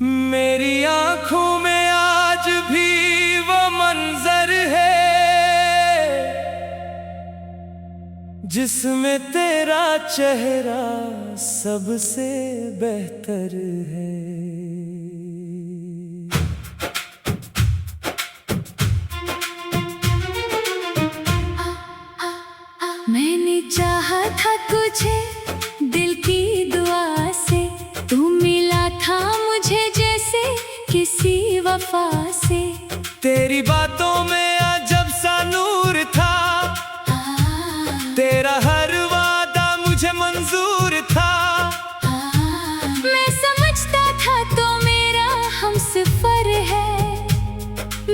मेरी आंखों में आज भी वो मंजर है जिसमें तेरा चेहरा सबसे बेहतर है। मैंने चाहा था तुझे दिल की दुआ से, तू मिला था मुझे जैसे किसी वफा से। तेरी बातों में अजब सा नूर था, तेरा हर वादा मुझे मंजूर था। मैं समझता था तो मेरा हमसफर है,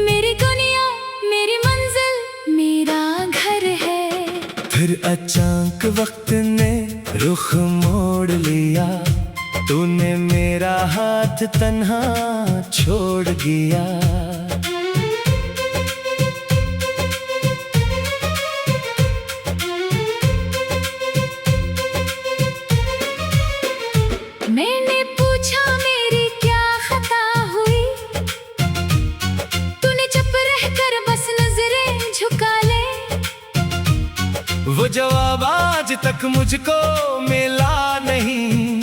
मेरी दुनिया मेरी मंजिल मेरा घर है। फिर अचानक वक्त ने रुख मोड़ लिया, तूने मेरा हाथ तन्हा छोड़ दिया। मैंने पूछा मेरी क्या खता हुई, तूने चुप रहकर बस नजरें झुका ले। वो जवाब आज तक मुझको मिला नहीं,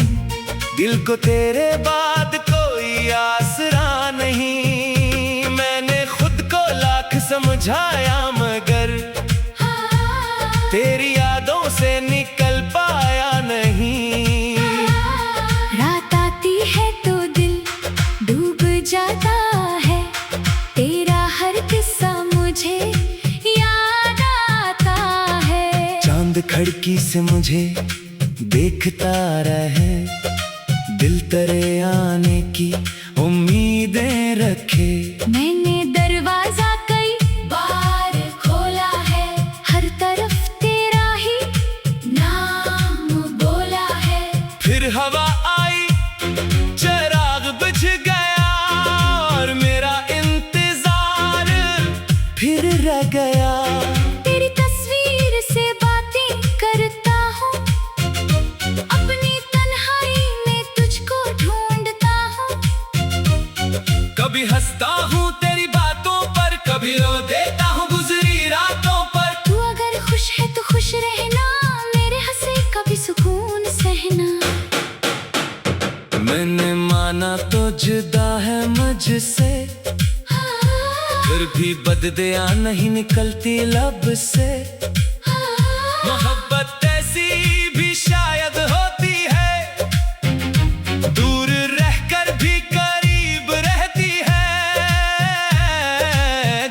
दिल को तेरे बाद कोई आसरा नहीं। मैंने खुद को लाख समझाया मगर तेरी यादों से निकल पाया नहीं। रात आती है तो दिल डूब जाता है, तेरा हर किस्सा मुझे याद आता है। चांद खिड़की से मुझे देखता रहे, दिल तेरे आने की उम्मीदें रखे। मैंने दरवाजा कई बार खोला है, हर तरफ तेरा ही नाम बोला है। फिर हवा आई चिराग बुझ गया और मेरा इंतजार फिर रह गया। तेरी तस्वीर से बातें करता हूँ, अपनी तन्हाई में तुझको ढूंढता हूँ। कभी हंसता हूँ तेरी बातों पर, कभी रो देता हूँ गुजरी रातों पर। तू अगर खुश है तो खुश रहना, मेरे हंसे कभी सुकून सहना। मैंने माना तो जुदा है मुझसे, फिर भी बददुआ नहीं निकलती लब से। मोहब्बत ऐसी भी शायद होती है, दूर रहकर भी करीब रहती है।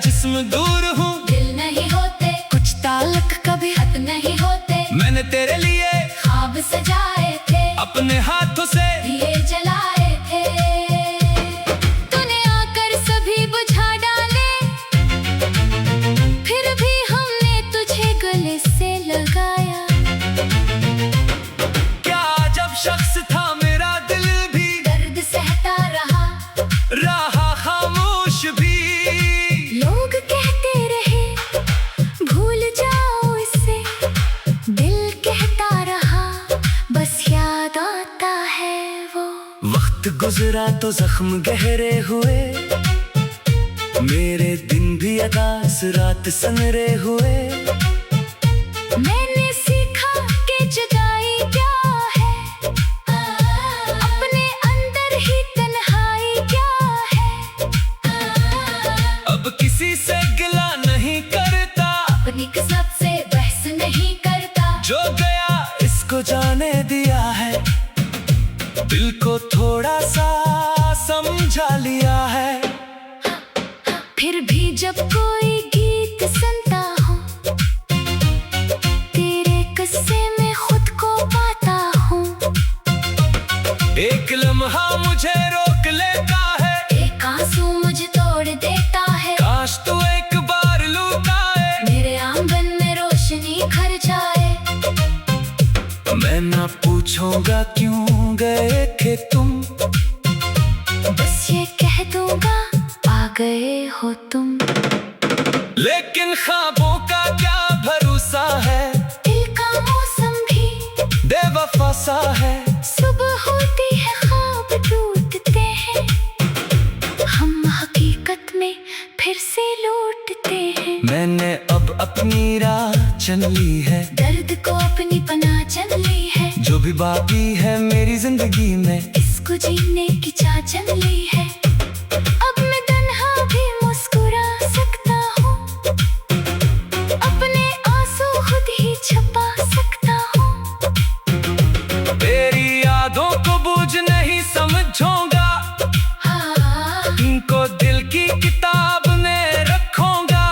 जिस्म दूर हूँ दिल नहीं होते, कुछ ताल्लुक कभी हद नहीं होते। मैंने तेरे लिए ख्वाब सजाए थे, अपने हाथों से दिए जलाए थे। तूने आकर सभी बुझा डाले, फिर भी हमने तुझे गले से लगाया। क्या अजब शख्स था मेरा दिल भी, दर्द सहता रहा खामोश भी। लोग कहते रहे भूल जाओ इसे, दिल कहता रहा बस याद आता है वो। वक्त गुजरा तो जख्म गहरे हुए, मेरे दिन भी अदास रात सनरे हुए। मैंने सीखा कि जुदाई क्या है, अपने अंदर ही तन्हाई क्या है। अब किसी से गिला नहीं करता, अपनी किस्मत से बहस नहीं करता। जो गया इसको जाने दिया है, दिल को थोड़ा सा समझा लिया है। फिर भी जब कोई गीत सुनता हूँ, तेरे किस्से में खुद को पाता हूँ। एक लम्हा मुझे रोक लेता है, एक आंसू मुझे तोड़ देता है। काश तू एक बार लुटाए, मेरे आंगन में रोशनी भर जाए। मैं ना पूछूंगा क्यों गए थे तुम, बस ये कह दूंगा आ गए हो तुम। लेकिन ख्वाबों का क्या भरोसा है, दिल का मौसम भी बेवफा सा है। सुबह होती है ख्वाब टूटते हैं, अपनी राह चल ली है, दर्द को अपनी पनाह चल ली है। जो भी बाकी है मेरी जिंदगी में, इसको जीने की चाह चल ली है। अब मैं तन्हा भी मुस्कुरा सकता हूँ, अपने आंसू खुद ही छुपा सकता हूँ। तेरी यादों को बोझ नहीं समझूंगा, हाँ, इनको दिल की किताब में रखूंगा।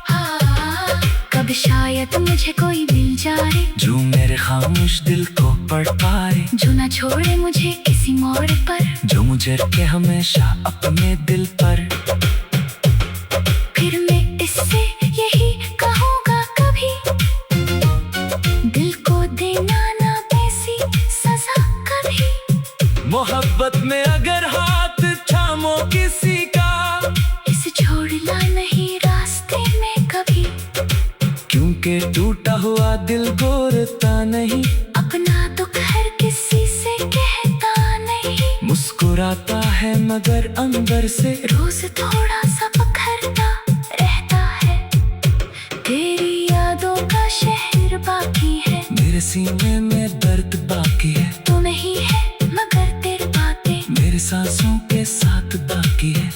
हाँ, कब शायद मुझे कोई मिल जाए, जो मेरे खामोश दिल को पढ़ पाए, जो न छोड़े मुझे किसी मोड़ पर, जो मुझे रखे हमेशा अपने दिल पर। फिर मैं इससे यही कहूँगा, कभी दिल को देना ना ऐसी सजा कभी। मोहब्बत में अगर हाथ थामो किसी का, इसे छोड़ना नहीं रास्ते में कभी। क्योंकि टूटा हुआ दिल बोलता नहीं, अपना दुख हर किसी से कहता नहीं। मुस्कुराता है मगर अंदर से, रोज थोड़ा सा पखरता रहता है। तेरी यादों का शहर बाकी है, मेरे सीने में दर्द बाकी है। तू नहीं है मगर तेरी बातें मेरे सांसों के साथ बाकी है।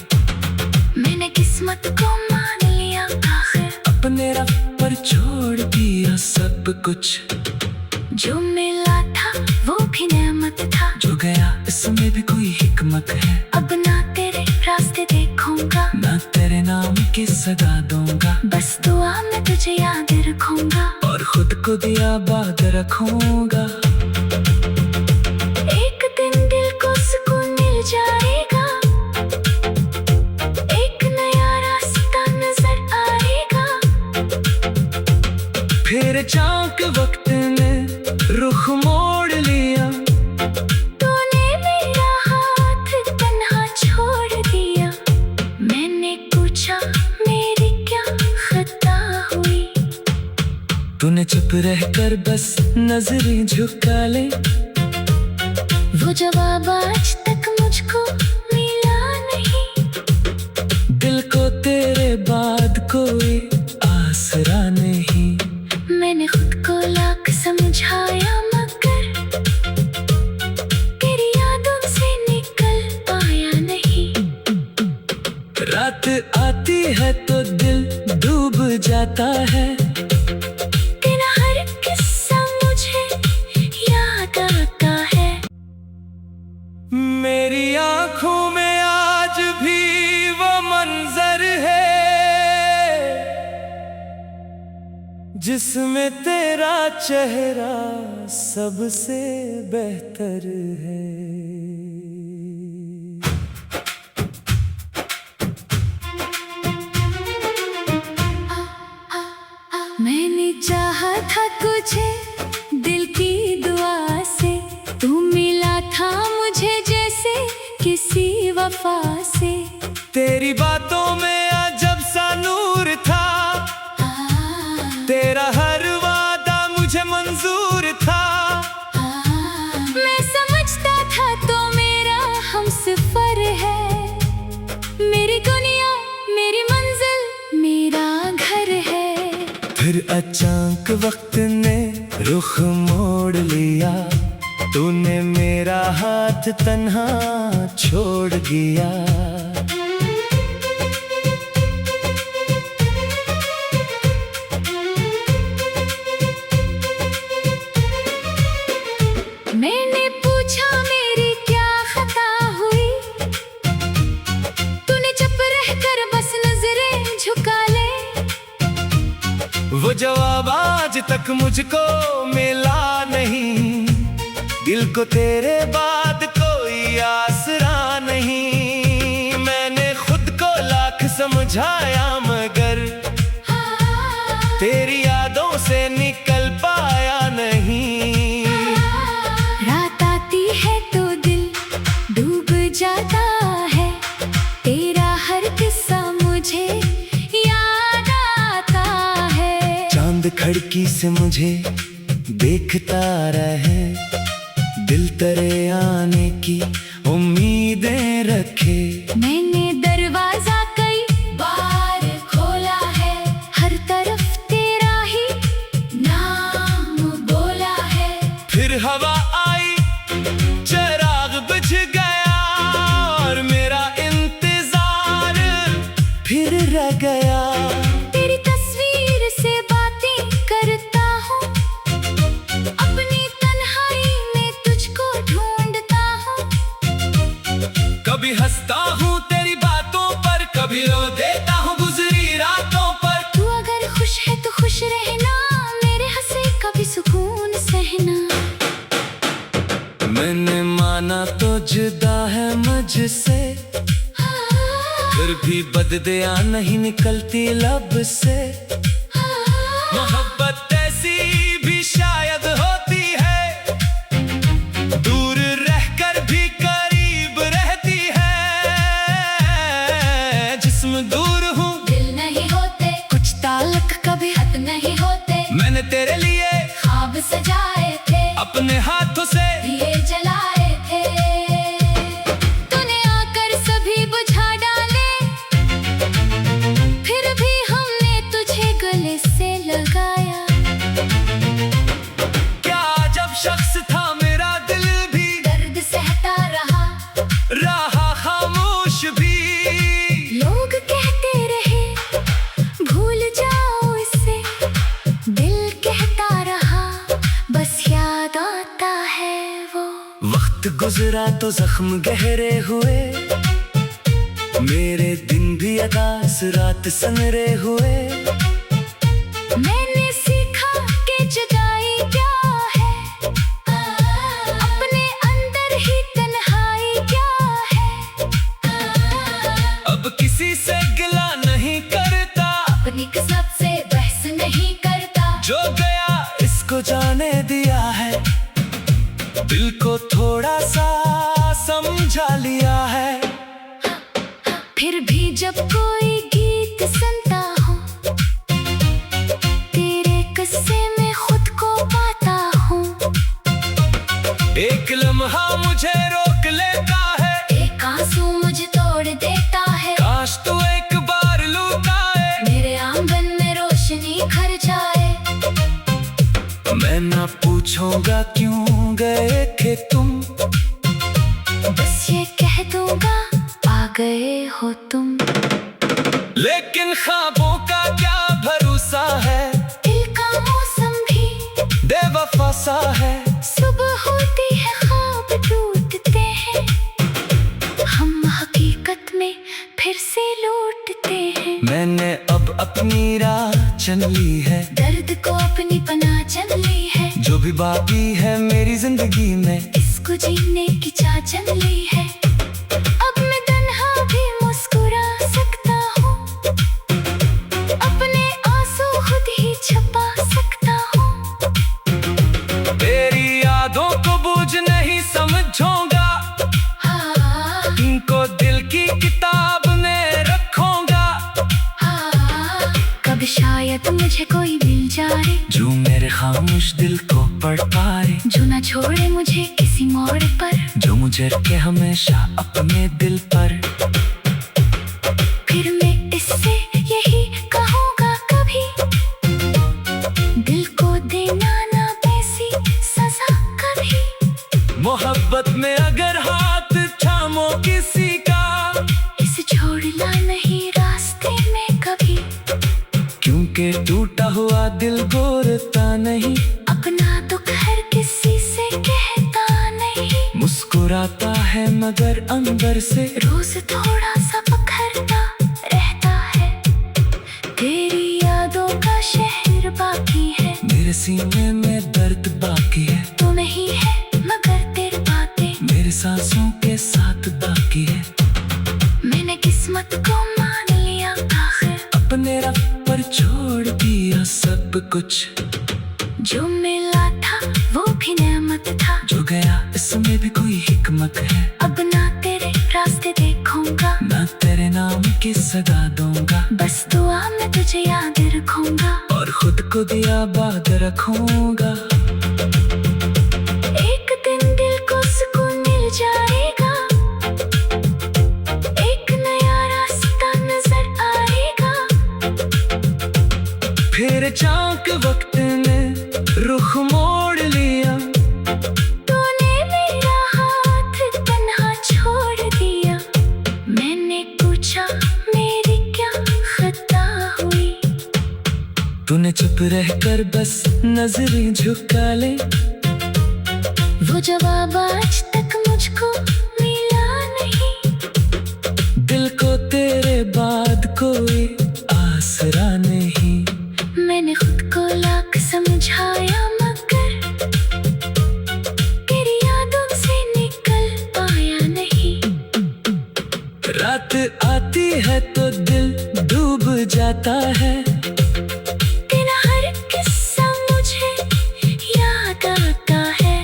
मैंने किस्मत को मान लिया आखिर, अपने रब पर छोड़ दिया सब कुछ। जो मिला था वो भी नेमत था, जो गया इसमें भी कोई हिकमत है। अब ना तेरे रास्ते देखूंगा, ना तेरे नाम की सदा दूंगा। बस दुआ में तुझे याद रखूंगा, और खुद को दिया बात रखूंगा। एक दिन दिल को सुकून मिल जाएगा, एक नया रास्ता नजर आएगा। फिर चाक वक्त ने रुख मोड़ लिया, तूने मेरा हाथ तन्हा छोड़ दिया। मैंने पूछा मेरी क्या खता हुई, तूने चुप रहकर बस नजरें झुका ले। वो जवाब आज तक मुझको मिला नहीं। दिल को तेरे बाद कोई आसरा नहीं। मैंने खुद को लाख समझाया मगर तेरी यादों से निकल पाया नहीं। रात आती है तो दिल डूब जाता है, तेरा हर किस्सा मुझे याद आता है। मेरी आंखों में आज भी वो मंजर है, जिसमें तेरा चेहरा सबसे बेहतर है। मैंने चाहा था तुझे दिल की दुआ से, तू मिला था मुझे जैसे किसी वफा से। तेरी बातों में अजब सा नूर था, तेरा हर वादा मुझे मंजूर था। मैं समझता था तो मेरा हमसफर है, मेरी दुनिया मेरी मंजिल मेरा घर है। फिर अचानक वक्त ने रुख मोड़ लिया, तूने मेरा हाथ तन्हा छोड़ दिया। मैंने पूछा मेरी क्या खता हुई, तूने चुप रहकर बस नजरें झुका ले। वो जवाब आज तक मुझको मिला नहीं, दिल को तेरे बाद कोई आसरा नहीं। मैंने खुद को लाख समझाया मगर तेरी यादों से निकल पाया नहीं। रात आती है तो दिल डूब जाता है, तेरा हर किस्सा मुझे याद आता है। चांद खिड़की से मुझे देखता रहे, दिल तेरे आने की उम्मीदें रखे। मैंने दरवाजा कई बार खोला है, हर तरफ कभी हंसता हूँ तेरी बातों पर, कभी रो देता हूँ गुजरी रातों पर। तू अगर खुश है तो खुश रहना, मेरे हंसे कभी सुकून सहना। मैंने माना तो जुदा है मुझसे, फिर भी बददुआ नहीं निकलती लब से। मोहब्बत ऐसी भी शायद होती है, दूर रहकर भी करीब रहती है। जिस्म दूर हूँ दिल नहीं होते, कुछ ताल्लुक कभी हद नहीं होते। मैंने तेरे लिए ख्वाब सजाए थे, अपने हाथों से दिए जलाए थे। तूने आकर सभी बुझा डाले, फिर भी हमने तुझे गले से लगाया। क्या जब शख्स था मेरा दिल भी दर्द सहता रहा खामोश भी। लोग कहते रहे भूल जाओ इसे, दिल कहता रहा बस याद आता है वो। वक्त गुजरा तो जख्म गहरे हुए, मेरे दिन भी अदास रात सनरे हुए। मैंने सीखा कि जुदाई क्या है, अपने अंदर ही तन्हाई क्या है। अब किसी से गिला नहीं करता, अपनी किस्मत से बहस नहीं करता। जो गया इसको जाने दिया है, दिल को थोड़ा सा समझा लिया है। फिर भी जब कोई गीत सुनता हूँ, तेरे किस्से में खुद को पाता हूँ। एक लम्हा मुझे रोक लेता है, एक आंसू मुझे तोड़ देता है। काश तू एक बार लुटाए, मेरे आंगन में रोशनी घर जाए। मैं ना पूछूंगा क्यों गए थे तुम, बस ये कह दूंगा आ गए हो तुम। लेकिन ख्वाबों का क्या भरोसा है, दिल का मौसम भी बेवफा सा है। सुबह होती है ख्वाब टूटते हैं, हम हकीकत में फिर से लौटते हैं। मैंने अब अपनी राह चुन ली है, दर्द को अपनी पनाह चन ली है। जो भी बाकी है मेरी जिंदगी में, इसको जीने की चाह चन ली है। अब मैं तन्हा भी मुस्कुरा सकता हूँ, अपने आंसू खुद ही छुपा सकता हूँ। तेरी यादों को बोझ नहीं समझूंगा, इनको दिल की किताब में रखूंगा। कब शायद मुझे कोई मिल जाए, जो मेरे खामोश दिल को पढ़ पाए। जो ना छोड़े मुझे किसी मोड़ पर, जो मुझे रखे हमेशा अपने दिल पर। फिर मैं इससे यही कहूँगा कभी, दिल को देना ना वैसी सजा कभी। मोहब्बत में अगर हाथ थामो किसी का, इसे छोड़ना नहीं रास्ते में कभी। क्योंकि टूटा हुआ दिल बोलता नहीं, अपना दुख हर किसी से कहता नहीं। मुस्कुराता है मगर अंदर से, रोज थोड़ा सा पखरता रहता है। तेरी यादों का शहर बाकी है, मेरे सीने में दर्द बाकी है। तू नहीं है मगर तेरी बातें मेरे सांसों के साथ बाकी है। मैंने किस्मत को मान लिया आखिर, अपने रब पर छोड़ दिया सब कुछ। जो मिला था वो भी नेमत था, जो गया इसमें भी कोई हिकमत है। अब ना तेरे रास्ते देखूंगा, ना तेरे नाम की सदा दूंगा। बस दुआ में तुझे याद रखूंगा, और खुद को दिया बात रखूंगा। एक दिन दिल को सुकून मिल जाएगा, एक नया रास्ता नजर आएगा। फिर चाक वक्त ने रुख मोड़ लिया, तूने मेरा हाथ तन्हा छोड़ दिया। मैंने पूछा मेरी क्या खता हुई, तूने चुप रहकर बस नजरें झुका ले। वो जवाब आज तक मुझको मिला नहीं। रात आती है तो दिल डूब जाता है। तेरा हर किस्सा मुझे याद आता है।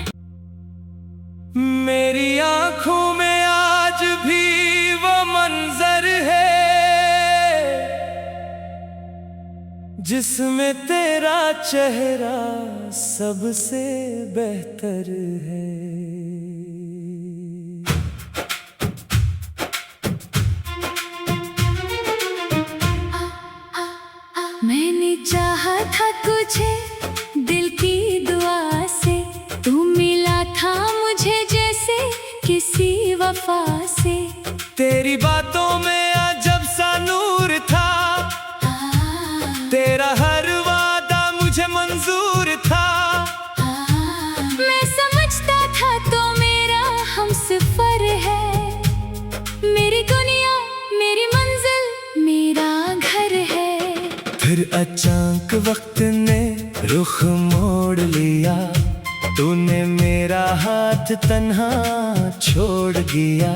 मेरी आंखों में आज भी वो मंजर है जिसमें तेरा चेहरा सबसे बेहतर है। मैंने चाहा था तुझे दिल की दुआ से, तू मिला था मुझे जैसे किसी वफा से। तेरी बातों में अजब सा नूर था, तेरा हर वादा मुझे मंजूर था। मैं समझता था तो मेरा हमसफर है, मेरी दुनिया मेरी मंजिल मेरा घर है। फिर अचानक वक्त ने रुख मोड़ लिया, तूने मेरा हाथ तन्हा छोड़ दिया।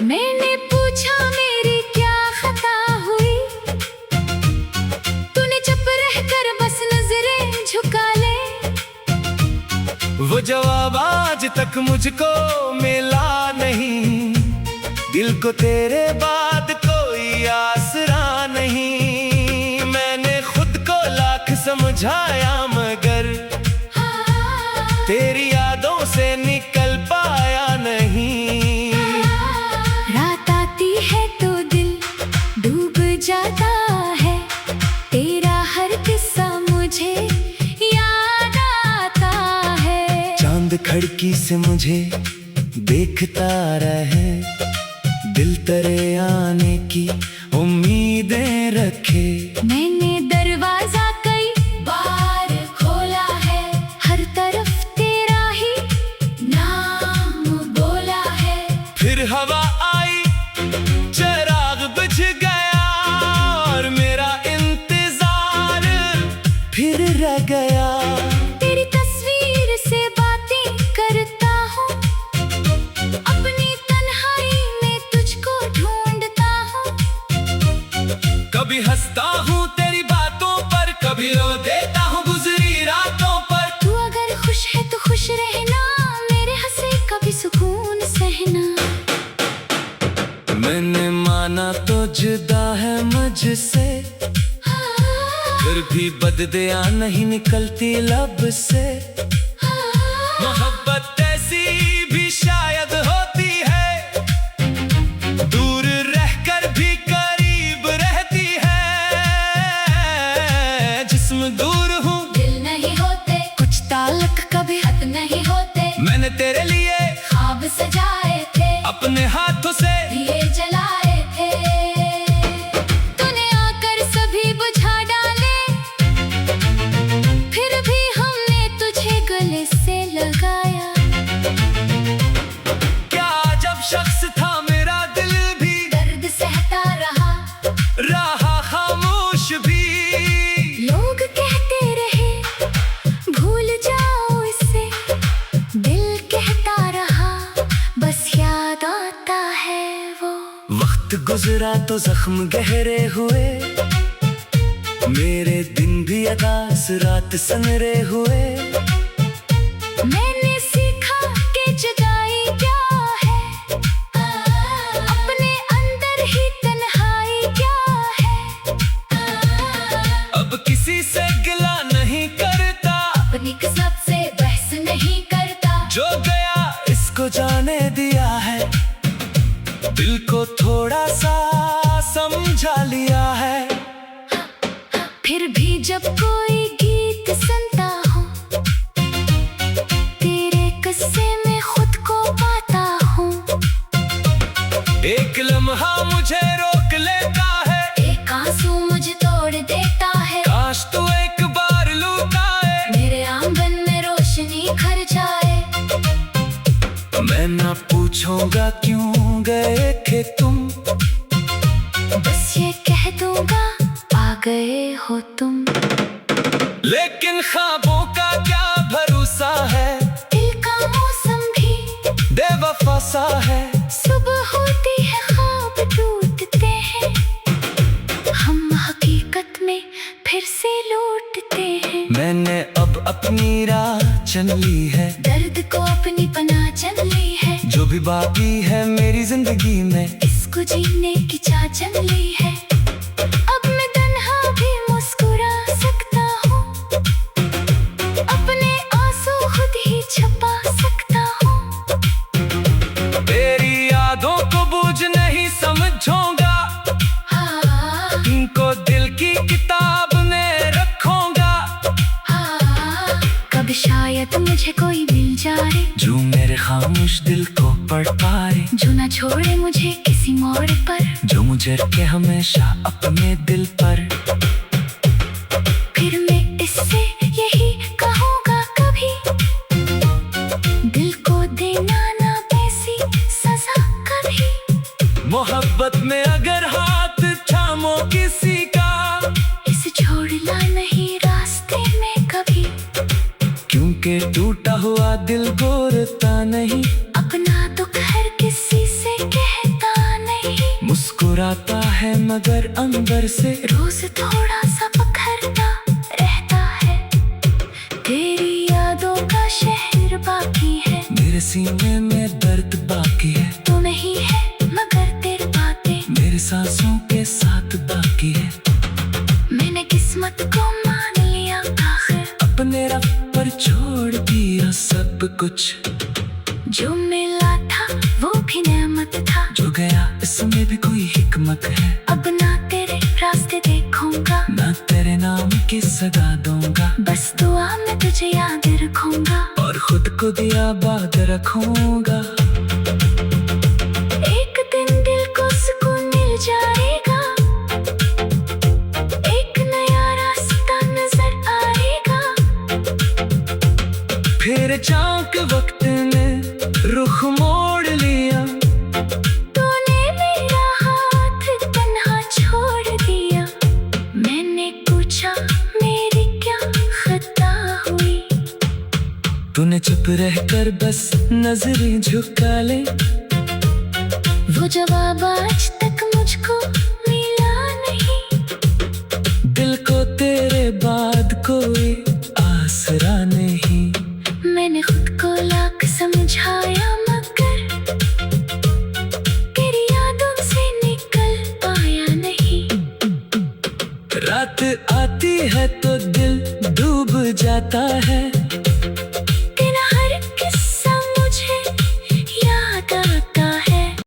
मैंने पूछा मेरी क्या खता हुई, तूने चुप रहकर बस नजरें झुका ले। वो जवाब आज तक मुझको मिला नहीं, दिल को तेरे बाद कोई आसरा नहीं। मैंने खुद को लाख समझाया मगर तेरी यादों से निकल पाया नहीं। रात आती है तो दिल डूब जाता है, तेरा हर किस्सा मुझे याद आता है। चांद खिड़की से मुझे देखता रहे, दिल तेरे आने की उम्मीदें रखे। मैंने दरवाजा कई बार खोला है, हर तरफ तेरा ही नाम बोला है। फिर हवा आई चिराग बुझ गया और मेरा इंतजार फिर रह गया। तेरी तस्वीर से बातें करता हूँ, अपनी तन्हाई में तुझको ढूंढता हूँ। कभी हंसता हूँ तेरी बातों पर, कभी रो देता हूँ गुजरी रातों पर। तू अगर खुश है तो खुश रहना, मेरे हंसे का भी सुकून सहना। मैंने माना तो जुदा है मुझसे, फिर भी बददुआ नहीं निकलती लब से। मोहब्बत ऐसी भी शायद होती है, दूर रहकर भी करीब रहती है। जिस्म दूर हूँ दिल नहीं होते, कुछ ताल्लुक कभी हद नहीं होते। मैंने तेरे लिए ख्वाब सजाए थे, अपने हाथों से दिए जलाए थे। तूने आकर सभी बुझा डाले, फिर भी हमने तुझे गले से लगाया। क्या जब शख्स था मेरा दिल भी दर्द सहता रहा खामोश भी। लोग कहते रहे भूल जाओ इसे, दिल कहता रहा बस याद आता है वो। वक्त गुजरा तो जख्म गहरे हुए, मेरे दिन भी अदास रात सनरे हुए। मैंने सीखा कि जुदाई क्या है, अपने अंदर ही तन्हाई क्या है। अब किसी से गिला नहीं करता, अपनी किस्मत से बहस नहीं करता। जो गया इसको जाने दिया है, दिल को थोड़ा सा समझा लिया है। फिर भी जब कोई गीत सुनता हूँ, तेरे किस्से में खुद को पाता हूँ। एक लम्हा मुझे रोक लेता है, एक आंसू मुझे तोड़ देता है। काश तू एक बार लुटाए, मेरे आंगन में रोशनी घर जाए। मैं ना पूछूंगा क्यों गए थे तुम, बस ये कह दूंगा आ गए हो तुम। लेकिन ख्वाबों का क्या भरोसा है, दिल का मौसम भी बेवफा सा है। सुबह होती है ख्वाब टूटते हैं, हम हकीकत में फिर से लौटते हैं। मैंने अब अपनी राह चुन ली है, दर्द को अपनी पनाह चुन ली है। जो भी बाकी है मेरी जिंदगी में, इसको जीने की चाह चुन ली है। अब मैं तन्हा भी मुस्कुरा सकता हूँ, अपने आंसू खुद ही छुपा सकता हूँ। तेरी यादों को बोझ नहीं समझूंगा, हाँ, इनको दिल की किताब में रखूंगा। हाँ, कब शायद मुझे कोई मिल जाए, जो मेरे खामोश दिल को पढ़ पाए, जो न छोड़े मुझे किसी मोड़ पर, जो मुझे रखे हमेशा अपने दिल पर। फिर मैं इससे यही कहूँगा, कभी दिल को देना ना ऐसी सजा कभी। मोहब्बत में अगर हाथ थामो किसी का, इसे छोड़ना नहीं रास्ते में कभी। क्योंकि टूटा हुआ दिल गोरता नहीं, अपना दुख हर किसी से कहता नहीं। मुस्कुराता है मगर अंदर से, रोज थोड़ा सा पखरता रहता है। तेरी यादों का शहर बाकी है, मेरे सीने में दर्द बाकी है। तू नहीं है मगर तेरी बातें मेरे सांसों के साथ बाकी है। मैंने किस्मत को मान लिया आखिर, अपने रब पर छोड़ दिया सब कुछ। जो मिला था वो भी नेमत था, जो गया इसमें भी कोई हिकमत है। अब ना तेरे रास्ते देखूंगा, ना तेरे नाम की सदा दूंगा। बस दुआ में तुझे याद रखूंगा, और खुद को दिया बात रखूंगा। एक दिन दिल को सुकून मिल जाएगा, एक नया रास्ता नजर आएगा। फिर चाँद के वक्त ने रुख मोड़ लिया, तूने मेरा हाथ तन्हा छोड़ दिया। मैंने पूछा मेरी क्या खता हुई, तूने चुप रहकर बस नजरें झुका ले। वो जवाब आज तक मुझको मिला नहीं। दिल को तेरे बाद कोई आसरा नहीं। मैंने खुद को लाख समझाया मगर तेरी यादों से निकल पाया नहीं। रात आती है तो दिल डूब जाता है,